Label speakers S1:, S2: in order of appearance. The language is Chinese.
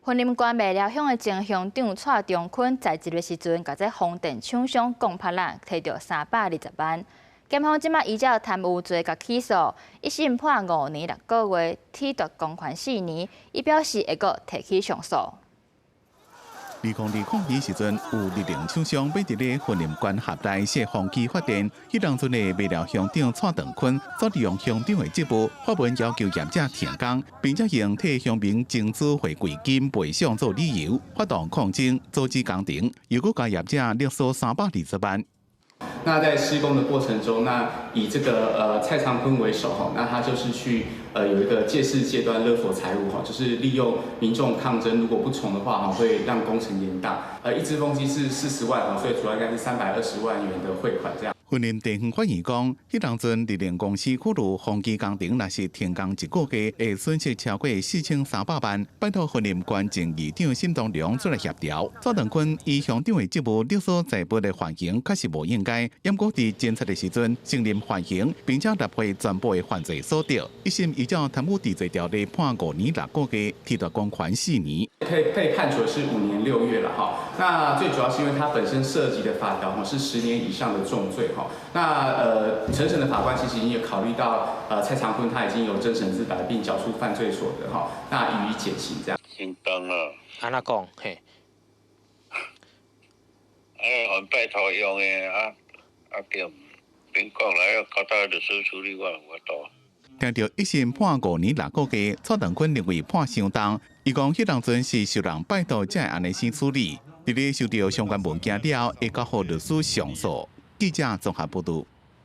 S1: 婚姻官卖了乡的前乡长蔡中坤，在职的时阵，甲这风电厂商共拍人摕到320万。检方即马依照贪污罪甲起诉，一审判5年6个月，褫夺公权4年。伊表示会阁提起上诉。
S2: 2020时阵，有力量厂商买入咧婚姻管辖内设风机发电，迄当阵的卖了乡长蔡长坤所利用乡长的职务，法文要求业者停工，并且用替乡民争取回馈金赔偿做理由，发动抗争，阻止工程，又搁甲业者勒索320万。
S3: 那在施工的过程中，那以这个蔡长坤为首哈，那他就是去有一个借势借端勒索财物哈，就是利用民众抗争，如果不从的话哈，会让工程延宕。一只风机是40万哈，所以主要应该是320万元的汇款这样。
S2: 婚姻地方法院讲，迄当阵力量公司考虑风机工程若是停工1个月，会损失超过4300万，拜托婚姻官正议长沈东良出来协调。蔡长坤以乡长的职务勒索财物的犯行，确实无应该。严格伫侦查的时阵，承认犯行，并且纳回全部的犯罪所得。一审依照贪污治罪条例判5年6个月，褫夺公权4年。
S3: 被判处的是5年6月了哈。那最主要是因为它本身涉及的法条哈是10年以上的重罪。 那承审的法官其实已经有考虑到蔡长坤他已经有真审自白，并缴出犯罪所得哈，那予以减刑这样。
S4: 应当啊，
S5: 安那讲嘿？
S4: 还拜托用的对，免讲来交到律师处理我多。
S2: 听到一审判5年6个月，蔡长坤认为判相当，伊讲迄当阵是受人拜托才会安尼先处理，伫咧收到相关文件了，会交予律师上诉。记者综合报道。